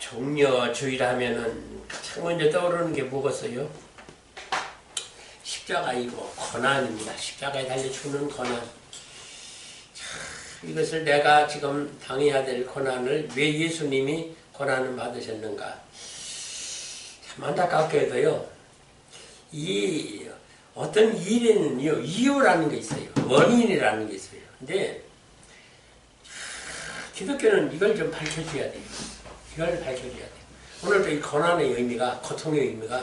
종려주의라 하면은 가장 먼저 떠오르는 게 뭐겠어요? 십자가이고 고난입니다. 십자가에 달려 죽는 고난. 이것을 내가 지금 당해야 될 고난을 왜 예수님이 고난을 받으셨는가? 참 안타깝게도요. 이 어떤 일에는요 이유라는 게 있어요. 원인이라는 게 있어요. 근데 기독교는 이걸 좀 밝혀줘야 돼요. 이걸 밝혀줘야 돼요. 오늘도 이 고난의 의미가, 고통의 의미가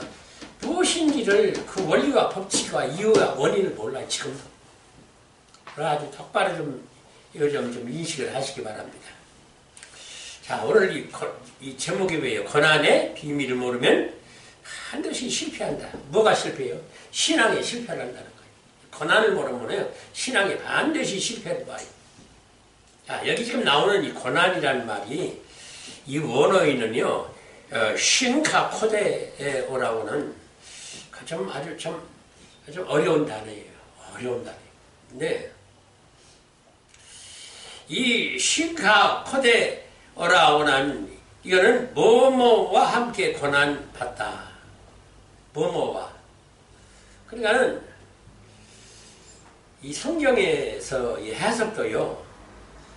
무엇인지를 그 원리와 법칙과 이유와 원인을 몰라요. 지금도. 그래서 아주 똑바로 좀 이거 좀 인식을 하시기 바랍니다. 자, 오늘 이 제목이 왜요? 고난의 비밀을 모르면 반드시 실패한다. 뭐가 실패해요? 신앙에 실패를 한다는 거예요. 고난을 모르면요 신앙에 반드시 실패를 봐요. 자, 여기 지금 나오는 이 고난이라는 말이 이 원어에는요 쉰카코데오라고는 아주 어려운 단어예요. 어려운 단어예요. 근데 이 쉰카코데오라고는 이거는 뭐뭐와 함께 고난 받다. 뭐뭐와. 그러니까는 이 성경에서 이 해석도요.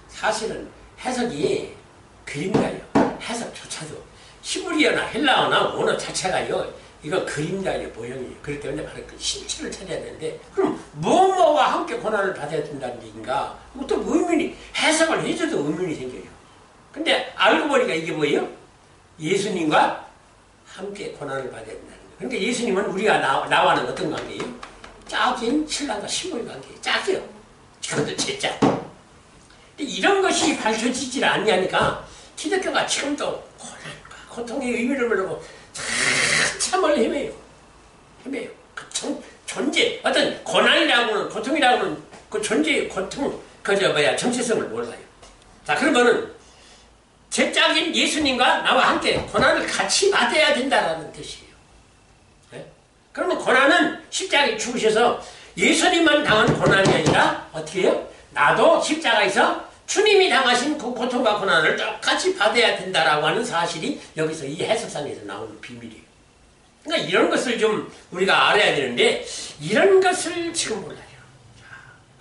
사실은 해석이 그림자예요. 해석조차도 히브리어나 헬라어나 원어 자체가요. 이거 그림자예요. 모형이에요. 그렇기 때문에 바로 그 실체를 찾아야 되는데 그럼 뭐뭐와 함께 고난을 받아야 된다는 얘기인가? 또 의문이 해석을 해줘도 의문이 생겨요. 근데 알고 보니까 이게 뭐예요? 예수님과 함께 고난을 받아야 된다는 거예요. 그러니까 예수님은 우리가 나와는 어떤 관계예요? 짝인 신랑과 신부의 관계예요. 짝이요. 그것도 제 짝. 이런 것이 밝혀지질 않냐니까 기독교가 지금도 고난과 고통의 의미를 모르고 참을 헤매요. 그 존재, 어떤 고난이라고는, 고통이라고는 그 존재의 고통, 정체성을 몰라요. 자, 그러면은 제 짝인 예수님과 나와 함께 고난을 같이 받아야 된다는 뜻이에요. 네? 그러면 고난은 십자가에 죽으셔서 예수님만 당한 고난이 아니라 어떻게 해요? 나도 십자가에서 주님이 당하신 그 고통과 고난을 똑같이 받아야 된다라고 하는 사실이 여기서 이 해석상에서 나오는 비밀이에요. 그러니까 이런 것을 좀 우리가 알아야 되는데 이런 것을 지금 몰라요.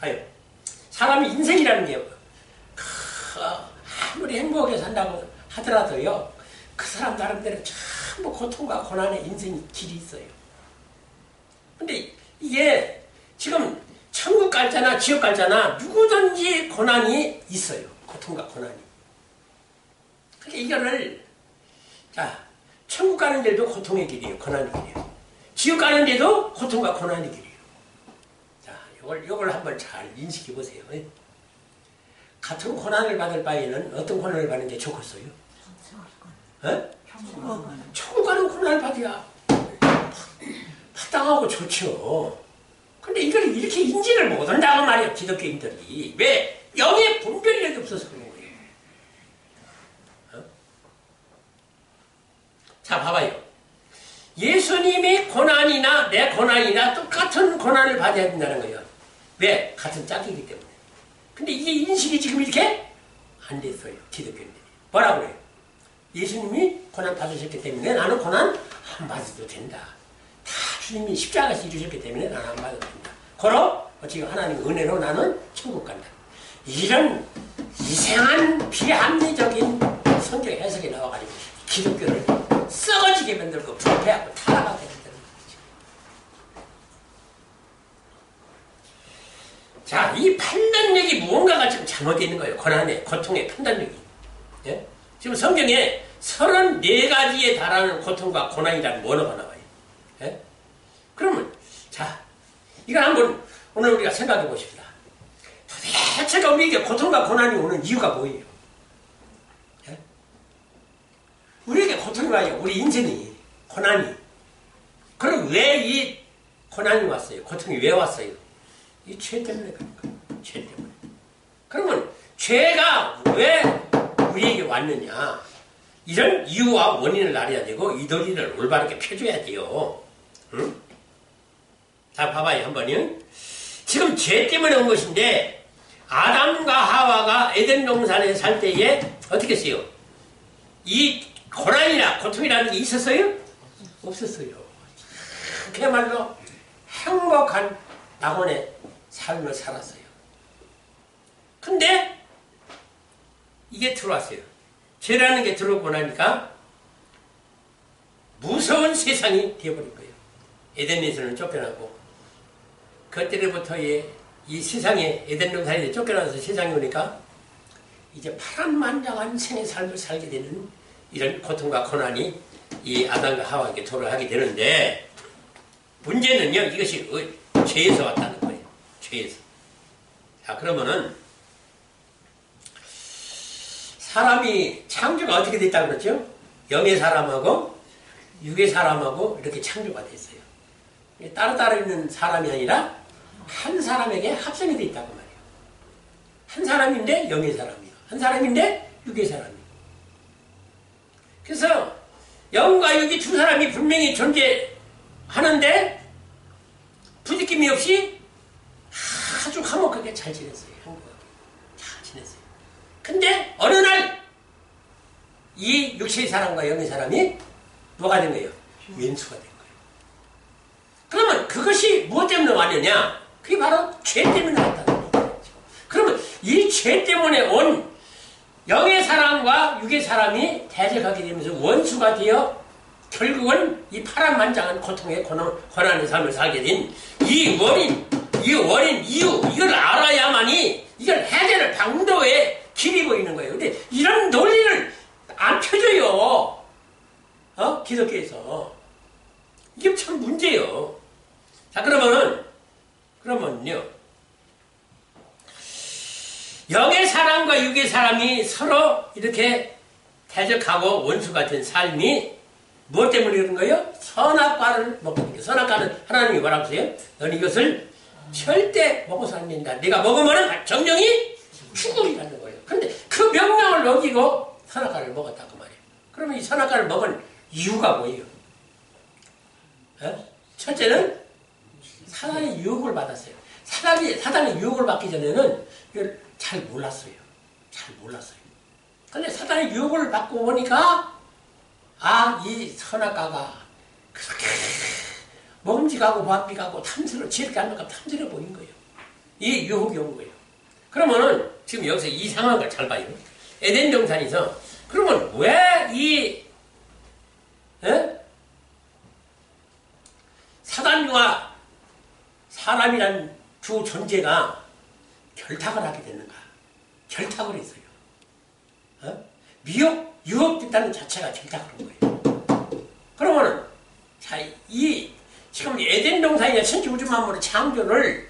아유, 사람이 인생이라는 게 아무리 행복하게 산다고 하더라도요. 그 사람 나름대로 전부 고통과 고난의 인생의 길이 있어요. 근데 이게 지금 천국 갈자나 지옥 갈자나 누구든지 고난이 있어요. 고통과 고난이. 그러니까 이거를 천국 가는 데도 고통의 길이에요. 고난의 길이에요. 지옥 가는 데도 고통과 고난의 길이에요. 자, 요걸 한번 잘 인식해 보세요. 같은 고난을 받을 바에는 어떤 고난을 받는 게 좋겠어요? 천국 가는 고난을 받아야 마땅하고 좋죠. 근데 이걸 이렇게 인지를 못한다고 말이에요. 기독교인들이. 왜? 영의 분별력이 없어서 그런 거예요. 자, 봐봐요. 예수님이 고난이나 내 고난이나 똑같은 고난을 받아야 된다는 거예요. 왜? 같은 짝이기 때문에. 근데 이게 인식이 지금 이렇게 안 됐어요. 기독교인들이. 뭐라고 그래요? 예수님이 고난 받으셨기 때문에 나는 고난 안 받아도 된다. 다 주님이 십자가에서 이루셨기 때문에 나는 안 받아도 된다. 그럼 지금 하나님의 은혜로 나는 천국 간다. 이런 이상한 비합리적인 성경 해석이 나와가지고 기독교를 썩어지게 만들고 부패하고 타락하게 만드는 거죠. 자, 이 판단력이 무언가가 지금 잘못되어 있는 거예요. 고난의, 고통의 판단력이. 예? 지금 성경에 34가지에 달하는 고통과 고난이라는 원어가 나와요. 예? 그러면, 자, 이걸 한번 오늘 우리가 생각해 보십시다. 도대체가 우리에게 고통과 고난이 오는 이유가 뭐예요? 예? 우리에게 고통이 와요. 우리 인생이, 고난이. 그럼 왜 이 고난이 왔어요? 고통이 왜 왔어요? 이 죄 때문에 그런 거예요. 죄 때문에. 그러면 죄가 왜 우리에게 왔느냐? 이런 이유와 원인을 알아야 되고 이 도리를 올바르게 펴줘야 돼요. 응? 자, 봐봐요. 한번요. 지금 죄 때문에 온 것인데 아담과 하와가 에덴 동산에 살 때에 어떻게 했어요? 이 고난이나 고통이라는 게 있었어요? 없었어요. 그야말로 행복한 낙원의 삶을 살았어요. 근데 이게 들어왔어요. 죄라는 게 들어오고 나니까 무서운 세상이 되어버린 거예요. 에덴에서는 쫓겨나고 그때부터의 이 세상에 에덴 동산에 쫓겨나서 세상에 오니까 이제 파란만장한 생의 삶을 살게 되는 이런 고통과 고난이 이 아담과 하와에게 도래하게 되는데 문제는요, 이것이 죄에서 왔다는 거예요. 죄에서. 자, 그러면은 사람이 창조가 어떻게 됐다고 그랬죠? 영의 사람하고 육의 사람하고 이렇게 창조가 됐어요. 따로따로 있는 사람이 아니라 한 사람에게 합성이 되어 있다고 말이에요. 한 사람인데 영의 사람이요. 한 사람인데 육의 사람이요. 그래서 영과 육이 두 사람이 분명히 존재하는데 부딪힘이 없이 아주 화목하게 잘 지냈어요. 행복하게 잘 지냈어요. 근데 어느 날 이 육체의 사람과 영의 사람이 뭐가 된 거예요? 왼수가 된 거예요. 그러면 그것이 무엇 때문에 왔느냐? 그게 바로 죄 때문에 왔다는 거죠. 그러면 이 죄 때문에 온 영의 사람과 육의 사람이 대적하게 되면서 원수가 되어 결국은 이 파란만장한 고통의 고난의 삶을 살게 된 이 원인, 이유, 이걸 알아야만이 이걸 해결할 방도의 길이 보이는 거예요. 근데 이런 논리를 안 펴줘요. 기독교에서. 이게 참 문제예요. 자, 그러면요. 영의 사람과 육의 사람이 서로 이렇게 대적하고 원수 같은 삶이 무엇 때문에 그런 거예요? 선악과를 먹으니까. 선악과는 하나님이 뭐라고 하세요? 너는 이것을 절대 먹어서 안 된다. 내가 먹으면 정령이 죽으리라는 거예요. 그런데 그 명령을 어기고 선악과를 먹었다고 말이에요. 그러면 이 선악과를 먹은 이유가 뭐예요? 첫째는 사단의 유혹을 받았어요. 사단의 유혹을 받기 전에는 이걸 잘 몰랐어요. 근데 사단의 유혹을 받고 보니까 이 선악과가 그렇게 먹음직하고 맛비가고 지혜롭게 안 나가 탐스러워 보인 거예요. 이 유혹이 온 거예요. 그러면은 지금 여기서 이 상황을 잘 봐요. 에덴 동산에서 그러면 왜 사단과 사람이란 두 존재가 결탁을 하게 됐는가? 결탁을 했어요. 유혹됐다는 자체가 결탁을 한 거예요. 그러면은, 지금 에덴 동산이나 천지 우주 만물의 창조를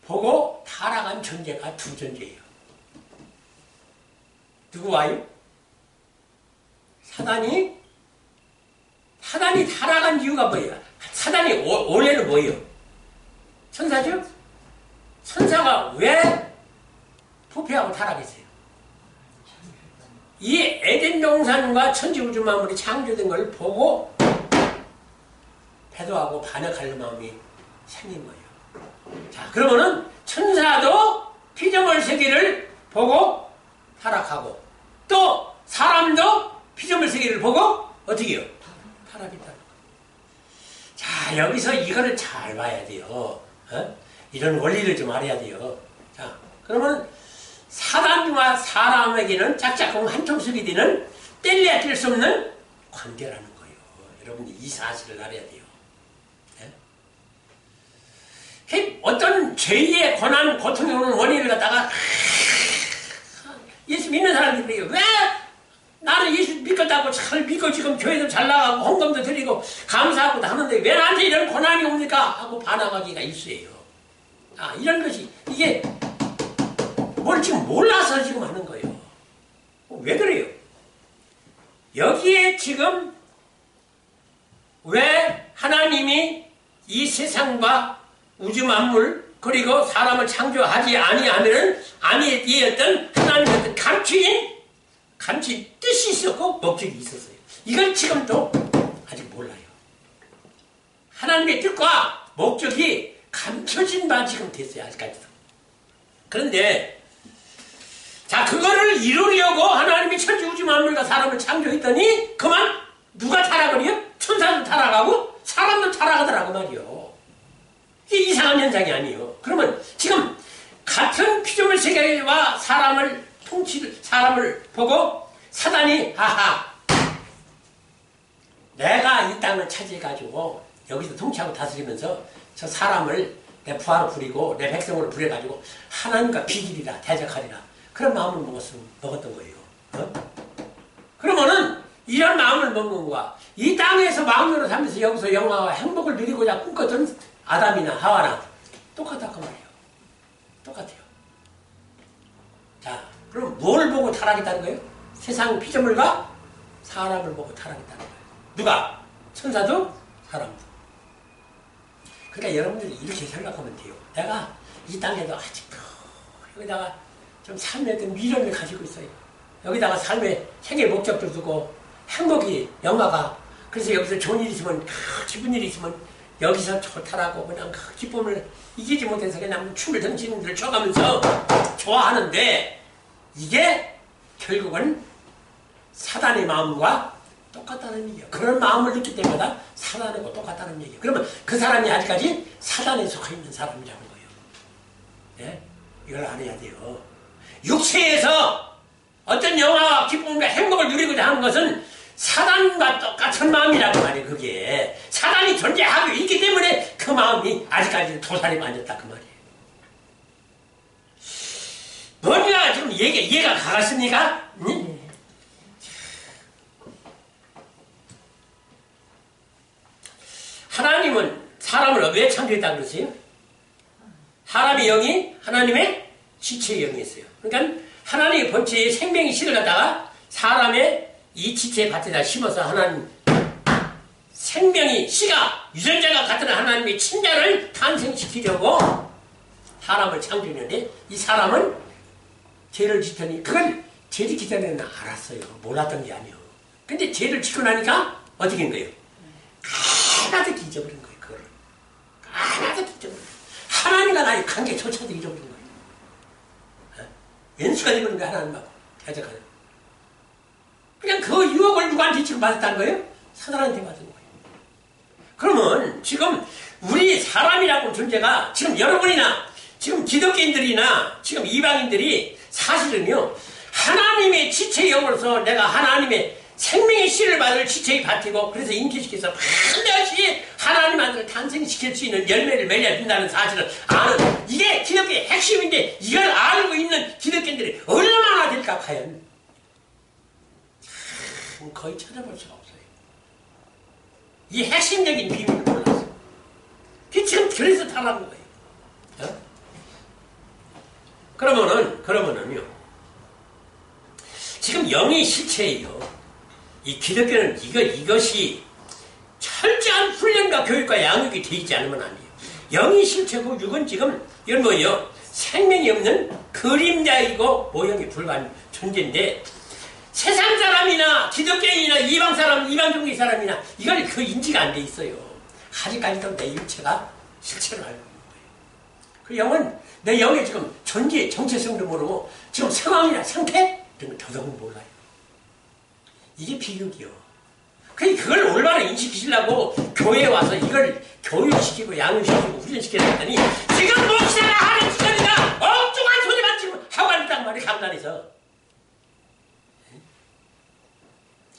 보고 타락한 존재가 두 존재예요. 누구와요? 사단이 타락한 이유가 뭐예요? 사단이 원래는 뭐예요? 천사죠? 천사가 왜 부패하고 타락했어요? 이 에덴 동산과 천지 우주 만물이 창조된 걸 보고 배도하고 반역할 마음이 생긴 거예요. 자, 그러면은 천사도 피조물 세계를 보고 타락하고 또 사람도 피조물 세계를 보고 어떻게 해요? 타락했다는 거예요. 자, 여기서 이거를 잘 봐야 돼요. 이런 원리를 좀 알아야 돼요. 자, 그러면 사단과 사람에게는 짝짝꿍 한통속이 되는 뗄래야 뗄 수 없는 관계라는 거예요. 여러분이 이 사실을 알아야 돼요. 어떤 죄의 고난, 고통이 오는 원인을 갖다가 예수 믿는 사람들이 왜 나는 예수 믿겠다고 잘 믿고 지금 교회도 잘 나가고 헌금도 드리고 감사하고 하는데 왜 나한테 이런 고난이 옵니까? 하고 반항하기가 일쑤예요. 이런 것이 이게 뭘 지금 몰라서 지금 하는 거예요. 왜 그래요? 여기에 지금 왜 하나님이 이 세상과 우주 만물 그리고 사람을 창조하지 아니하면은 아니었던 하나님의 어떤 감추인 뜻이 있었고 목적이 있었어요. 이걸 지금도 아직 몰라요. 하나님의 뜻과 목적이 감춰진 바 지금 됐어요. 아직까지도. 그런데 자, 그거를 그걸 이루려고 하나님이 천지 우주 만물과 사람을 창조했더니 그만 누가 타락을 해요? 천사도 타락하고 사람도 타락하더라고 말이요. 이게 이상한 현상이 아니에요. 그러면 지금 같은 피조물 세계와 사람을 보고 사단이 내가 이 땅을 차지해가지고 여기서 통치하고 다스리면서 저 사람을 내 부하로 부리고 내 백성으로 부려가지고 하나님과 비길이라 대적하리라 그런 마음을 먹었던 거예요. 그러면은 이런 마음을 먹는 거야. 이 땅에서 마음으로 살면서 여기서 영화와 행복을 누리고자 꿈꿨던 아담이나 하와나 똑같다 그 말이에요. 똑같아요. 자, 그럼 뭘 보고 타락했다는 거예요? 세상 피조물과 사람을 보고 타락했다는 거예요. 누가? 천사도 사람도. 그러니까 여러분들이 이렇게 생각하면 돼요. 내가 이 땅에도 아직 여기다가 좀 삶의 어떤 미련을 가지고 있어요. 여기다가 삶의 생애 목적도 두고 행복이 영화가 그래서 여기서 좋은 일 있으면 기쁜 일 있으면 여기서 좋다라고 그냥 기쁨을 이기지 못해서 그냥 춤을 던지는 데를 춰가면서 좋아하는데 이게 결국은 사단의 마음과 똑같다는 얘기예요. 그런 마음을 느낄 때마다 사단하고 똑같다는 얘기예요. 그러면 그 사람이 아직까지 사단에 속해 있는 사람이라는 거예요. 네? 이걸 알아야 돼요. 육체에서 어떤 영화와 기쁨과 행복을 누리고자 하는 것은 사단과 똑같은 마음이라고 말이에요. 그게 사단이 존재하고 있기 때문에 그 마음이 아직까지 도살이 앉았다 그 말이에요. 뭔가 지금 이해가 가겠습니까? 응? 하나님은 사람을 왜 창조했다고 그러세요? 사람의 영이 하나님의 지체의 영이었어요. 그러니까 하나님의 본체의 생명의 씨를 갖다가 사람의 이 지체의 밭에다 심어서 하나님 생명이 씨가 유전자가 같은 하나님의 친자를 탄생시키려고 사람을 창조했는데 이 사람은 죄를 짓더니 그걸 죄 짓기 전에는 알았어요. 몰랐던 게 아니에요. 근데 죄를 짓고 나니까 어떻게 된 거예요? 하나도 잊어버린 거예요. 그걸 하나도 잊어버린 거예요. 하나님과 나의 관계조차도 잊어버린 거예요. 연수가 되버린 거예요. 하나님하고 대적하는. 그냥 그 유혹을 누구한테 지금 받았다는 거예요? 사단한테 받은 거예요. 그러면 지금 우리 사람이라고 존재가 지금 여러분이나 지금 기독교인들이나 지금 이방인들이 사실은요 하나님의 지체의 영으로서 내가 하나님의 생명의 씨를 받을 지체의 밭이고 그래서 인기시켜서 반드시 하나님 아들을 탄생시킬 수 있는 열매를 맺어야 된다는 사실을 아는 이게 기독교의 핵심인데 이걸 알고 있는 기독교인들이 얼마나 될까 과연 거의 찾아볼 수가 없어요. 이 핵심적인 비밀을 몰랐어요. 지금 그래서 타락한 거예요. 어? 그러면은요 지금 영이 실체예요. 이 기독교는 이것이 철저한 훈련과 교육과 양육이 되어 있지 않으면 안 돼요. 영이 실체고 육은 지금 이건 뭐예요? 생명이 없는 그림자이고 모형이 불가한 존재인데 세상 사람이나 기독교인이나 이방 사람, 이방 종교 사람이나 이걸 그 인지가 안 돼 있어요. 아직까지도 내 육체가 실체를 알고 있는 거예요. 그 영은 내 영의 지금 존재, 정체성도 모르고 지금 상황이나 상태 이런 걸 더더욱 몰라요. 이게 비극이요. 그걸 얼마나 인식시키려고 교회에 와서 이걸 교육시키고 양육시키고 훈련시켜야 했더니 지금 목사가 하는 짓거리가 엉뚱한 소리만 지금 하고 간단 말이에요. 강단에서.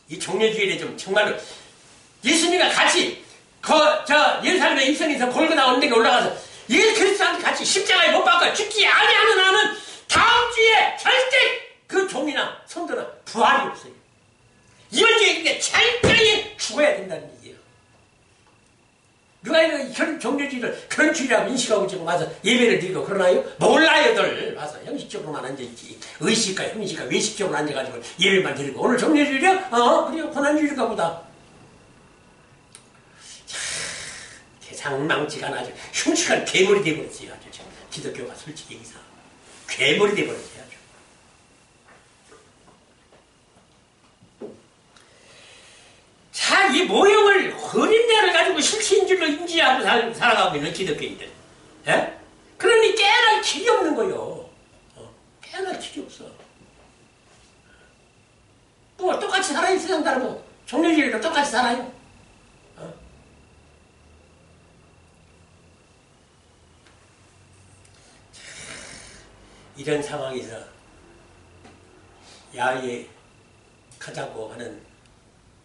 이 종려주일에 좀 정말로 예수님과 같이 예루살렘의 일성에서 골고다 언덕에 올라가서 예수 그리스도한테 같이 십자가에 못 박아 죽지 아니하는 한은 다음 주에 절대 그 종이나 성도나 부활이 없어요. 이번 주에 근데 철저히 죽어야 된다는 얘기예요. 누가 이런 종려주일을 그런 주일이라고 인식하고 지금 와서 예배를 드리고 그러나요? 몰라요들 와서 형식적으로만 앉아있지. 의식과 형식과 외식적으로 앉아가지고 예배만 드리고 오늘 종려주일이요? 그래요. 고난주일인가 보다. 대상망치가 아주 흉측한 괴물이 되어버렸어요. 아주 기독교가 솔직히 여기서 괴물이 되어버렸어요. 아주. 자, 이 모형을 그림자를 가지고 실체인 줄로 인지하고 살아가고 있는 기독교인들. 예? 그러니 깨어날 길이 없는 거요. 깨어날 길이 없어. 뭐 똑같이 살아요. 세상 사람은 종려질도 똑같이 살아요. 이런 상황에서 야외에 가자고 하는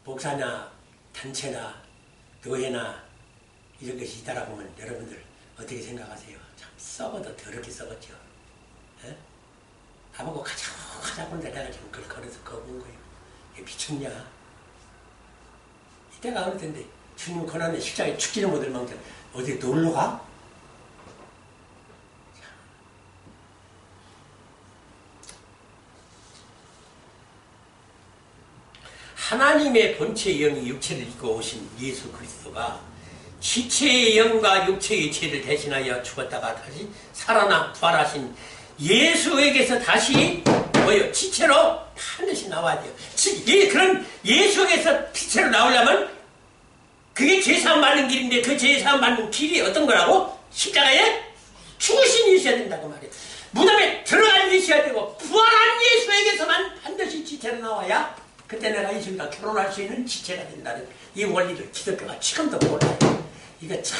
목사나 단체나 교회나 이런 것이 있다라고 하면 여러분들 어떻게 생각하세요? 참 썩어도 더럽게 썩었죠. 에? 나보고 가자고 하는데 내가 지금 그걸 걸어서 거부한 거예요. 이게 미쳤냐? 이때가 어느 텐데 주님 고난의 십자가에 죽지를 못할 망정 어디 놀러 가? 하나님의 본체의 영이 육체를 입고 오신 예수 그리스도가 지체의 영과 육체의 죄를 대신하여 죽었다가 다시 살아나 부활하신 예수에게서 다시 뭐요? 지체로 반드시 나와야 돼요. 그런 예수에게서 지체로 나오려면 그게 죄사함 받는 길인데 그 죄사함 받는 길이 어떤 거라고? 십자가에 죽으신 예수야 된다고 말이에요. 무덤에 들어간 예수야 되고 부활한 예수에게서만 반드시 지체로 나와야 그때 내가 예수님과 결혼할 수 있는 지체가 된다는 이 원리를 기독교가 지금도 몰라요. 이거 참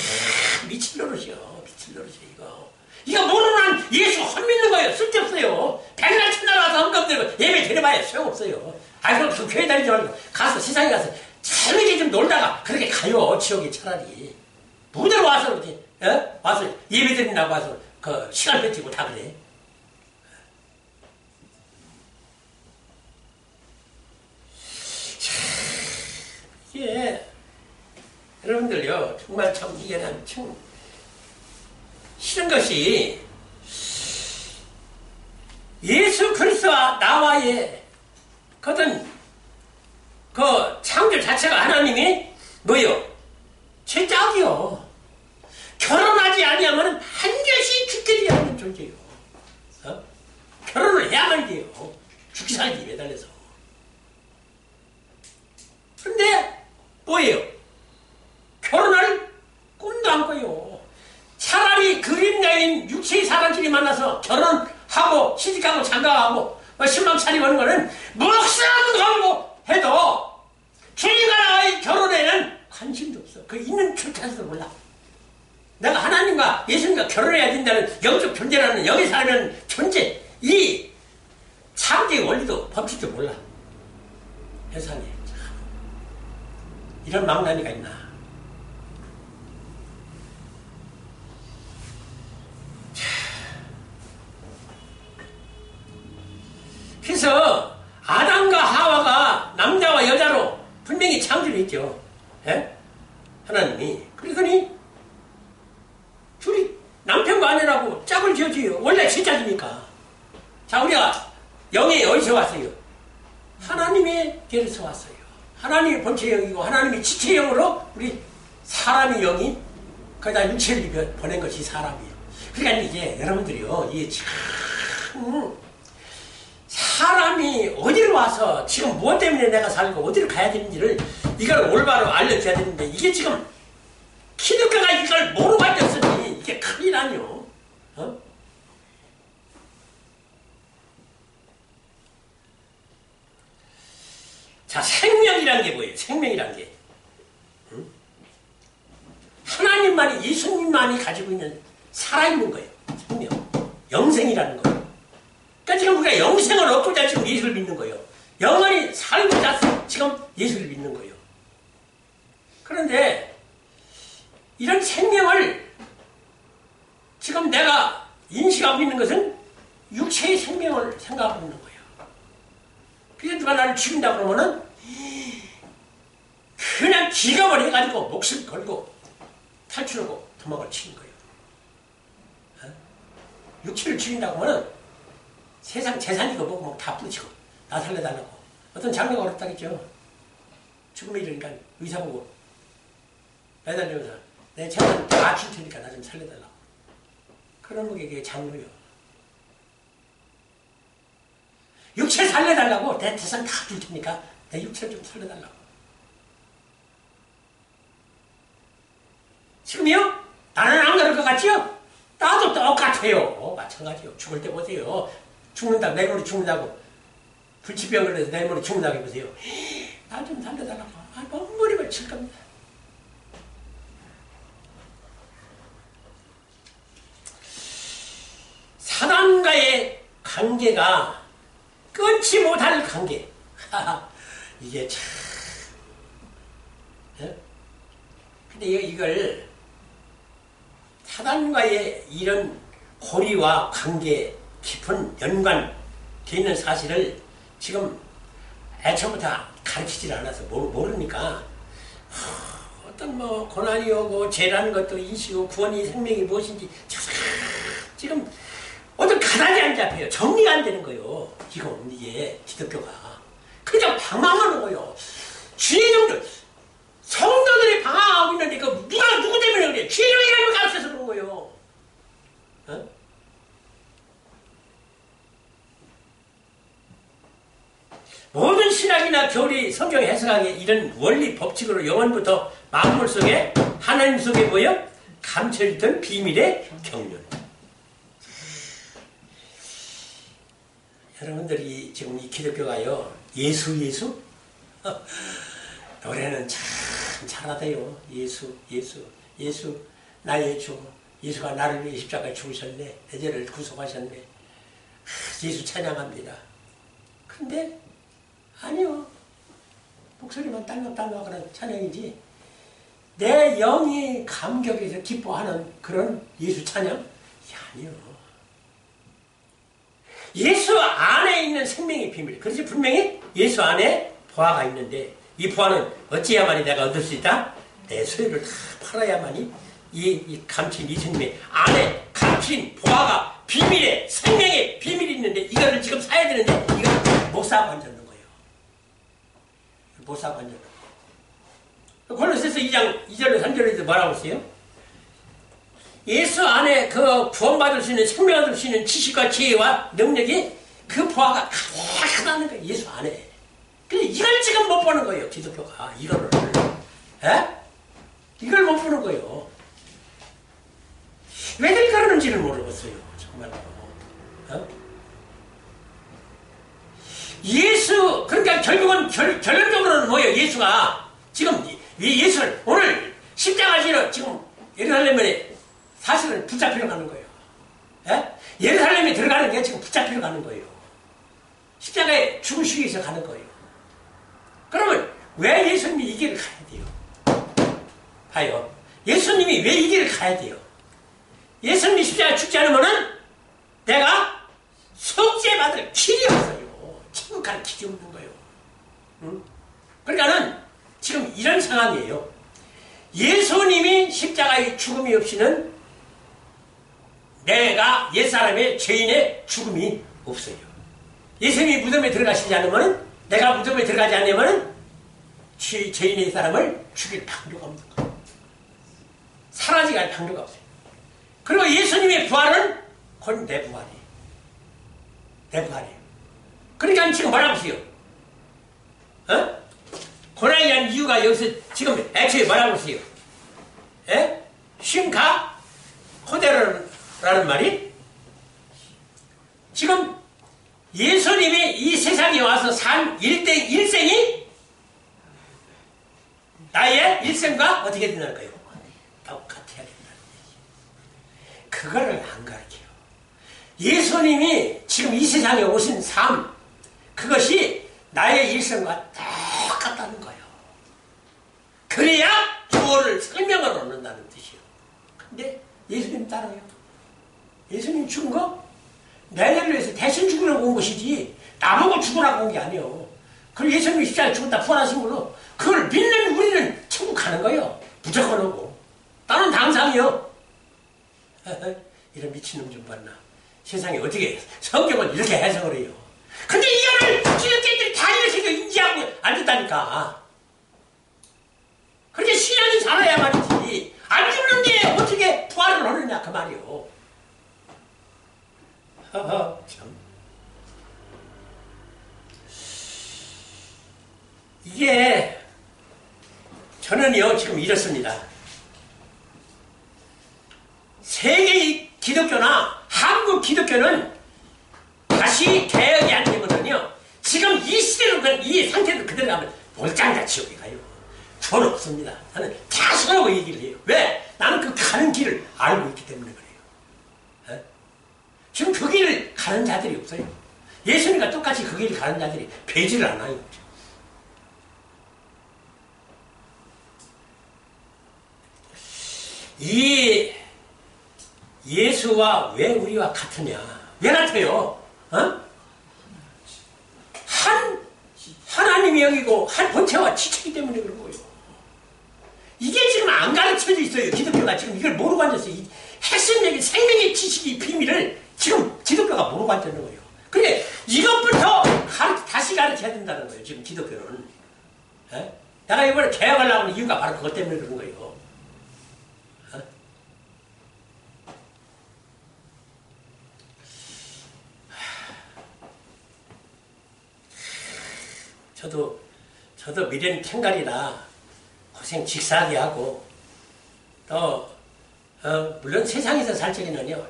미칠 노릇이요. 미칠 노릇이요 이거. 이거 모르는 예수 헛믿는 거예요. 쓸데없어요. 백날 천날 와서 헌금 들고 예배 드려봐야 소용없어요. 그럼 그 교회 다니지 말고 가서 세상에 가서 재밌게 좀 놀다가 그렇게 가요. 지옥에 차라리. 무대로 와서 이렇게 와서 예배 드린다고 와서 그 시간 뺏기고 다 그래. 이게 여러분들요 정말 참 이게 난 참 싫은 것이 예수 그리스도와 나와의 그든 그 창조 자체가 하나님이 뭐요? 최짝이요. 결혼하지 아니하면 반드시 죽게 되어 있는 존재요. 결혼을 해야만 돼요. 죽기 살기 매달려서. 그런데 뭐예요? 결혼할 꿈도 안 꿔요. 차라리 그림자인 육체의 사람끼리 만나서 결혼하고 시집가고 장가가고 신랑 차리고 하는 거는 목숨 걸고 해도 주님과 나와의 결혼에는 관심도 없어. 그 있는 줄타서도 몰라. 내가 하나님과 예수님과 결혼해야 된다는 영적 존재라는 영의 살아가는 존재 이 창조의 원리도 법칙도 몰라. 세상에 이런 망나니가 있나. 그래서 아담과 하와가 남자와 여자로 분명히 창조를 했죠. 예? 하나님이. 그러더니 둘이 남편과 아내라고 짝을 지어줘요. 원래 제짝이니까. 자, 우리가 영이 어디서 왔어요? 하나님의 길에서 왔어요. 하나님의 본체 영이고 하나님의 지체 영으로 우리 사람의 영이 거기다 육체를 보낸 것이 사람이에요. 그러니까 이제 여러분들이요, 이게 참 사람이 어디로 와서 지금 무엇 때문에 내가 살고 어디로 가야 되는지를 이걸 올바로 알려줘야 되는데 이게 지금 기독교가 이걸 모르고 앉았으니 이게 큰일 아니요. 자, 생명이란 게 뭐예요? 생명이란 게. 하나님만이, 예수님만이 가지고 있는 살아있는 거예요. 생명. 영생이라는 거예요. 그러니까 지금 우리가 영생을 얻고자 지금 예수를 믿는 거예요. 영원히 살고자 지금 예수를 믿는 거예요. 그런데 이런 생명을 지금 내가 인식하고 있는 것은 육체의 생명을 생각하고 있는 거예요. 그래서 누가 나를 죽인다 그러면은 그냥 기겁을 해가지고 목숨 걸고 탈출하고 도망을 치는 거예요. 육체를 죽인다고 하면은 세상 재산이고 뭐고 막 다 부딪히고 나 살려달라고. 어떤 장르가 어렵다겠죠. 죽음에 이르니까 의사 보고 매달리면서 내 재산 다 줄 테니까 나 좀 살려달라고. 그런 게 장르요. 육체 살려달라고 내 재산 다 줄 테니까 내 육체를 좀 살려달라고. 지금요? 나는 안 그럴 것 같죠? 나도 똑같아요. 마찬가지요. 죽을 때 보세요. 죽는다고, 내버려 죽는다고. 불치병 걸려서 내일 모레 죽는다고 해보세요. 나 좀 살려달라고. 머리를 칠 겁니다. 사람과의 관계가 끊지 못할 관계. 이게 참. 근데 이걸 사단과의 이런 고리와 관계 깊은 연관 돼 있는 사실을 지금 애초부터 가르치질 않아서 모르니까 어떤 뭐 고난이 오고 죄라는 것도 인식하고 구원이 생명이 무엇인지 지금 어떤 가닥이 안 잡혀요. 정리가 안 되는 거예요. 지금 이게 기독교가 그냥 방황하는 거예요. 주의종들 성도들이 방황하고 있는데 누구 때문에 그래? 주의종이라는 걸 가르쳐서 그런 거예요. 어? 모든 신학이나 교리, 성경 해석하기 이런 원리 법칙으로 영원부터 만물 속에 하나님 속에 뭐요? 감춰있던 비밀의 경륜. 여러분들이 지금 이 기독교가요, 예수 노래는 참 잘하대요. 예수 나의 주, 예수가 나를 위해 십자가에 죽으셨네, 내 죄를 구속하셨네. 예수 찬양합니다. 근데 아니요, 목소리만 딸랑딸랑 그런 찬양이지 내 영이 감격해서 기뻐하는 그런 예수 찬양? 아니요. 예수 안에 있는 생명의 비밀. 그렇지, 분명히 예수 안에 보화가 있는데 이 보화는 어찌야만이 내가 얻을 수 있다? 내 소유를 다 팔아야만이 이 감춘 예수님의 안에 감춘 보화가 비밀의 생명의 비밀이 있는데 이거를 지금 사야 되는데 이걸 못 사고 앉았는 거예요. 못 사고 앉았는 거예요. 골로새서 2장 2절로 3절에서 뭐라고 했어요? 예수 안에 그 구원받을 수 있는 생명 얻을 수 있는 지식과 지혜와 능력이 그 보화가 가득하다는 거예요. 예수 안에. 근데 이걸 지금 못 보는 거예요. 기독교가. 이거를. 에? 이걸 못 보는 거예요. 왜들 그러는지를 모르겠어요. 정말로. 어? 예수, 그러니까 결국은 결론적으로는 뭐예요? 예수가 지금 예수를 오늘 십자가지로 지금 예루살렘에 사실은 붙잡히러 가는 거예요. 예? 예루살렘에 들어가는 게 지금 붙잡히러 가는 거예요. 십자가에 죽으시기 위해서 가는 거예요. 그러면 왜 예수님이 이 길을 가야 돼요? 봐요. 예수님이 왜 이 길을 가야 돼요? 예수님이 십자가에 죽지 않으면은 내가 속죄받을 길이 없어요. 천국 갈 길이 없는 거예요. 응? 그러니까는 지금 이런 상황이에요. 예수님이 십자가의 죽음이 없이는 내가 옛사람의 죄인의 죽음이 없어요. 예수님이 무덤에 들어가시지 않으면 내가 무덤에 들어가지 않으면 죄인의 사람을 죽일 방도가 없는 거예요. 사라지게 할 방도가 없어요. 그리고 예수님의 부활은 그건 내 부활이에요. 내 부활이에요. 그러니까 지금 뭐라고 하세요? 어? 고난이 한 이유가 여기서 지금 애초에 뭐라고 하세요? 예? 쉼가 호대로라는 말이 지금 예수님이 이 세상에 와서 산 일생이 나의 일생과 어떻게 된다는 거예요? 똑같아야 된다는 얘기예요. 그거를 안 가르쳐요. 예수님이 지금 이 세상에 오신 삶, 그것이 나의 일생과 똑같다는 거예요. 그래야 구원을 설명을 얻는다는 뜻이에요. 근데 예수님 따라요. 예수님 죽은 거 내를 위해서 대신 죽으려고 온 것이지 나보고 죽으라고 온 게 아니에요. 그리고 예수님이 십자가에 죽었다 부활하신 걸로 그걸 믿는 우리는 천국 가는 거예요. 무조건 오고. 나는 당상이요. 이런 미친놈 좀 봤나. 세상에 어떻게 성경을 이렇게 해석을 해요. 근데 이거를 기독교인들이 다 이렇게 인지하고 안 듣다니까. 그렇게 신앙이 살아야 말이지. 안 죽는데 어떻게 부활을 하느냐 그 말이요. 참. 이게 저는요 지금 이렇습니다. 세계의 기독교나 한국 기독교는 다시 개혁이 안 되면은요 지금 이 시대로 이 상태로 그대로 가면 몰장자 지옥에 가요. 전 없습니다. 나는 자신하고 얘기를 해요. 왜? 나는 그 가는 길을 알고 있기 때문에 그래요. 에? 지금 그 길을 가는 자들이 없어요. 예수님과 똑같이 그 길을 가는 자들이 배지를 않아요. 이 예수와 왜 우리와 같으냐? 왜 같아요? 어? 하나님의 영이고 한 본체와 지체이기 때문에 그런 거예요. 이게 지금 안 가르쳐져 있어요. 기독교가 지금 이걸 모르고 앉았어요. 이 핵심적인 생명의 지식의 비밀을 지금 기독교가 모르고 앉는 거예요. 근데 이것부터 다시 가르쳐야 된다는 거예요. 지금 기독교는. 에? 내가 이번에 개혁하려고 하는 이유가 바로 그것 때문에 그런 거예요. 어? 저도 미련 탱갈이라 고생 직사하게 하고 또 물론 세상에서 살 적에는요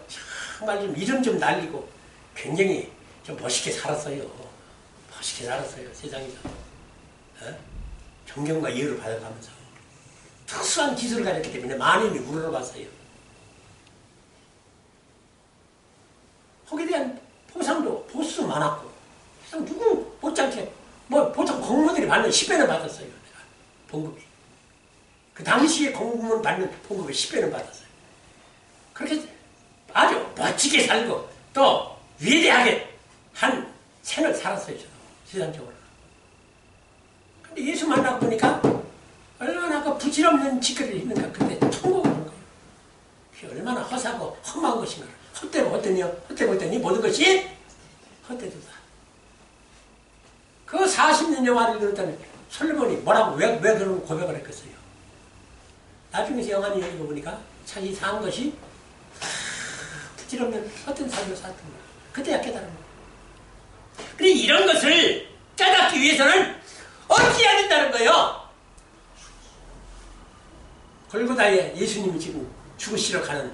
정말 좀 이름 좀 날리고 굉장히 좀 멋있게 살았어요. 멋있게 살았어요. 세상에서. 존경과 이해를 받아가면서 특수한 기술을 가졌기 때문에 많이 우러러봤어요. 거기에 대한 보상도 보수도 많았고 세상 누구 못지않게 뭐 보통 공무원들이 받는 10배는 받았어요. 내가 봉급이. 그 당시에 공무원 받는 봉급을 10배는 받았어요. 그렇게 아주 멋지게 살고 또 위대하게 한 생을 살았어요. 저도 세상적으로. 근데 예수 만나고 보니까 얼마나 그 부질없는 짓거리를 했는가. 근데 통곡을 하는 거예요. 그게 얼마나 허사고 험한 것인가. 헛되고 헛되니 모든 것이 헛되도다. 그 40년 영화를 들었다는 솔로몬이 뭐라고 왜 그런 고백을 했겠어요. 나중에 영화를 읽어보니까 참 이상한 것이 부질없는 어떤 삶을 살았던 거야. 그때야 깨달은 거야. 그런데 이런 것을 깨닫기 위해서는 어찌 해야 된다는 거예요. 골고다에 예수님이 지금 죽으시러 가는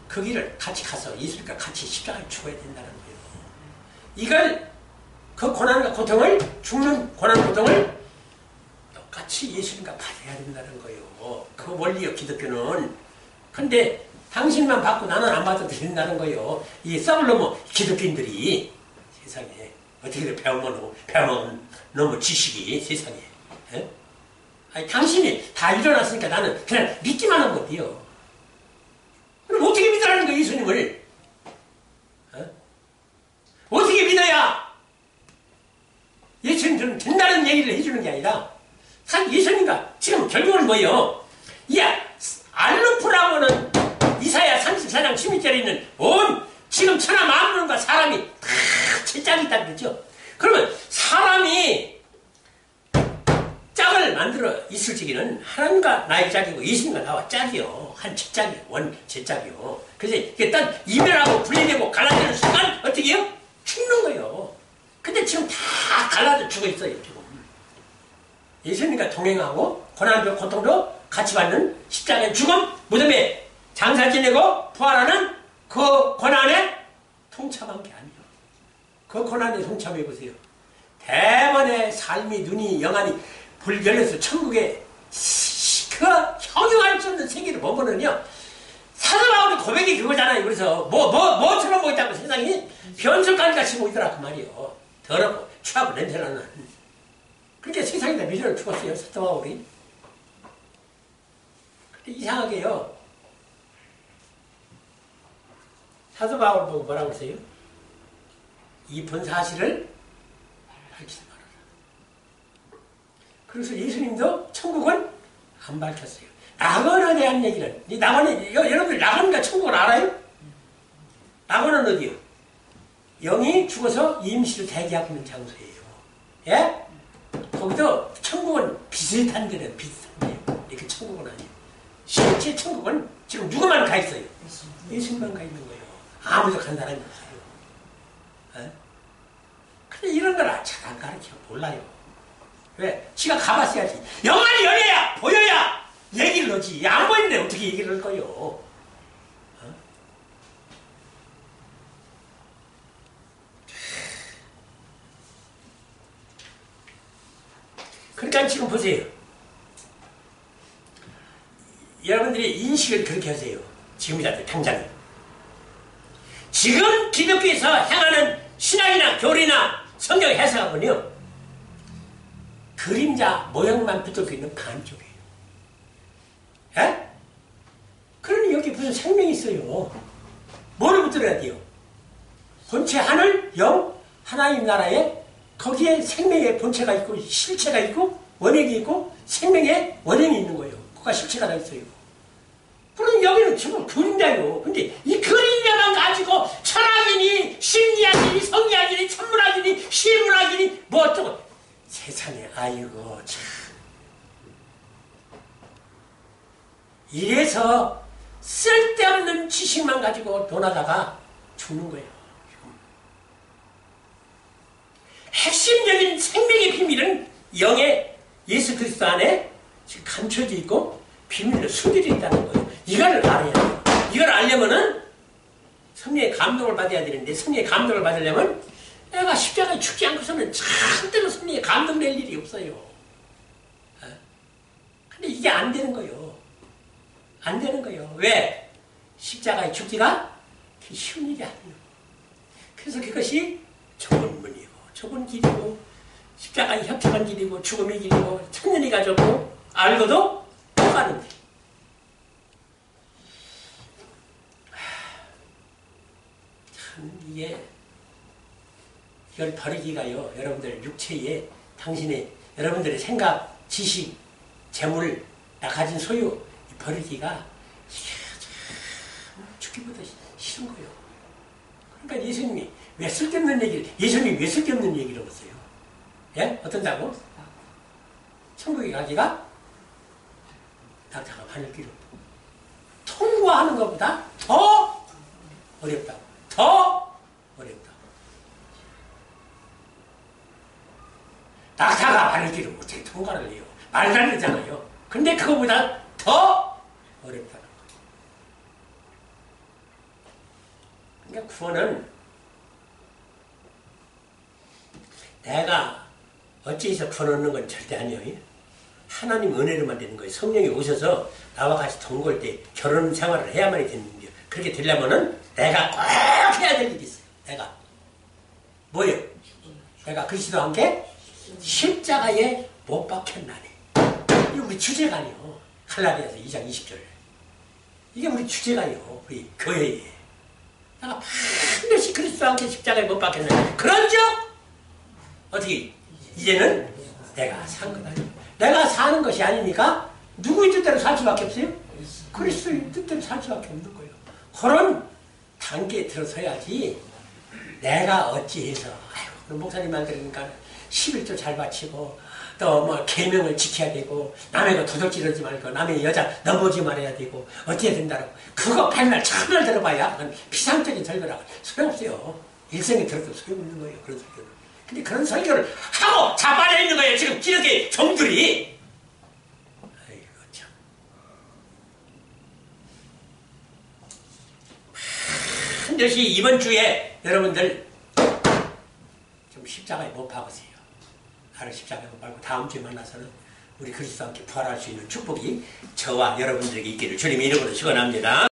그 길을 같이 가서 예수님과 같이 십자가를 죽어야 된다는 거예요. 이걸 그 고난과 고통을 죽는 고난 고통을 똑같이 예수님과 받아야 된다는 거예요. 그 원리요 기독교는. 근데 당신만 받고 나는 안 받아도 된다는 거예요. 이 썩을 놈의 기독교인들이 세상에 어떻게든 배워먹은 놈의 지식이 세상에. 에? 아니, 당신이 다 일어났으니까 나는 그냥 믿기만 하면 어때요? 그럼 어떻게 믿으라는 거예요, 예수님을? 어? 어떻게 믿어야 예수님처럼 된다는 얘기를 해주는 게 아니라 예수님과 지금 결국은 뭐예요? 알루프라고는 이사야 34장 16절에 있는 온 지금 천하 만물과 사람이 다 제 짝이 있다 그러죠. 그러면 사람이 짝을 만들어 있을 적에는 하나님과 나의 짝이고 예수님과 나와 짝이요. 한 제짝이요. 원 제짝이요. 그래서 이게 딱 이별하고 분리되고 갈라지는 순간 어떻게 해요? 죽는 거예요. 근데 지금 다 갈라져 죽어 있어요. 지금. 예수님과 동행하고 고난도 고통도 같이 받는 십자가의 죽음, 무덤에 장사 지내고 부활하는 그 고난에 동참한 게 아니에요. 그 고난에 동참해보세요. 대번의 삶이 눈이 영안이 불 열려서 천국에 그 형용할 수 없는 세계를 보면은요. 사도 바울의 고백이 그거잖아요. 그래서 뭐처럼 보인다고 세상이 변절까지 같이 보이더라 그 말이요. 더럽고 추하고 냄새나는. 그렇게 세상에다 미련을 죽었어요. 사도 바울이. 근데 이상하게요. 사도 바울 보고 뭐라고 했어요? 이 본 사실을 밝히지 말아라. 그래서 예수님도 천국은 안 밝혔어요. 낙원에 대한 얘기는 이 낙원이 여러분들 낙원과 천국을 알아요? 낙원은 어디요? 영이 죽어서 임시로 대기하고 있는 장소예요. 예? 거기도 천국은 비슷한 데는 비슷한데요. 이렇게 천국은 아니에요. 실제 천국은 지금 누구만 가 있어요? 예수님만 가 있는 거예요. 아무도 간 사람이 없어요. 예? 근데 이런 걸 잘 안 가르쳐 몰라요. 왜? 지가 가봤어야지. 영안이 열려야 보여야 얘기를 하지. 안 보이는데 어떻게 얘기를 할 거요? 어? 그러니까 지금 보세요. 여러분들이 인식을 그렇게 하세요. 지금이라도 당장. 지금 기독교에서 행하는 신학이나 교리나 성경 해석하면요, 그림자 모양만 붙들고 있는 반쪽이에요. 예? 그러니 여기 무슨 생명이 있어요. 뭐를 붙들어야 돼요? 본체 하늘, 영, 하나님 나라에 거기에 생명의 본체가 있고 실체가 있고 원액이 있고 생명의 원형이 있는 거예요. 그가 실체가 다 있어요. 그럼 여기는 지금 그림자요. 근데 이 그림자만 가지고 철학이니 심리학이니 성리학이니 천문학이니 시문학이니 뭐 어쩌고 세상에 아이고 참 이래서 쓸데없는 지식만 가지고 논하다가 죽는 거예요. 핵심적인 생명의 비밀은 영의 예수 그리스도 안에 지금 감춰져 있고 비밀로 숨겨져 있다는 거예요. 이걸 알아야 돼요. 이걸 알려면은 성령의 감동을 받아야 되는데 성령의 감동을 받으려면 내가 십자가에 죽지 않고서는 절대로 성령의 감동 낼 일이 없어요. 근데 이게 안 되는 거예요. 안 되는 거예요. 왜? 십자가에 죽기가 쉬운 일이 아니에요. 그래서 그것이 좁은 문이고 좁은 길이고 십자가의 협착한 길이고 죽음의 길이고 천년이 가졌고 알고도 못 가는 길. 참 이걸 버리기가요. 여러분들 육체에 당신의 여러분들의 생각, 지식, 재물, 나 가진 소유 버리기가 죽기보다 싫은 거예요. 그러니까 예수님이 왜 쓸데없는 얘기를 예수님이 왜 쓸데없는 얘기를 했어요? 예? 어떤다고? 천국에 가기가 낙타가 바늘기로 통과하는 것보다 더 어렵다고. 더 어렵다고. 낙타가 바늘기로 어떻게 통과를 해요? 말도 안 되잖아요. 근데 그거보다 더 어렵다는 거예요. 그러니까 구원은 내가 어찌해서 구원 얻는 건 절대 아니에요. 하나님 은혜로만 되는 거예요. 성령이 오셔서 나와 같이 동거할 때 결혼 생활을 해야만이 되는 거예요. 그렇게 되려면은 내가 꼭 해야 될 일이 있어요. 내가 뭐예요? 내가 그리스도와 함께 십자가에 못 박혔나니. 이게 우리 주제가 아니에요. 갈라디아서 2장 20절. 이게 우리 주제가요. 우리 교회에. 내가 반드시 그리스도와 함께 십자가에 못 박혔나니. 그런즉 어떻게 이제는 내가 산 것 아니에요. 내가 사는 것이 아니니까 누구의 뜻대로 살 수밖에 없어요? 그리스도의 뜻대로 살 수밖에 없는 거예요. 그런 단계에 들어서야지 내가 어찌해서 아이고 목사님 말 들으니까 11조 잘 바치고 또 뭐 계명을 지켜야 되고 남의 거 도둑질하지 말고 남의 여자 넘보지 말아야 되고 어떻게 된다고 그거 맨날 참을 들어봐야 그건 피상적인 설교라고 소용없어요. 일생에 들어도 소용없는 거예요. 그런 설교는. 근데 그런 설교를 하고 자빠져 있는 거예요. 지금 기독교 종들이. 아이고 참. 반드시 이번 주에 여러분들 좀 십자가에 못 박으세요. 나를 십자가에 못 박고 다음 주에 만나서는 우리 그리스도와 함께 부활할 수 있는 축복이 저와 여러분들에게 있기를 주님의 이름으로 축원합니다.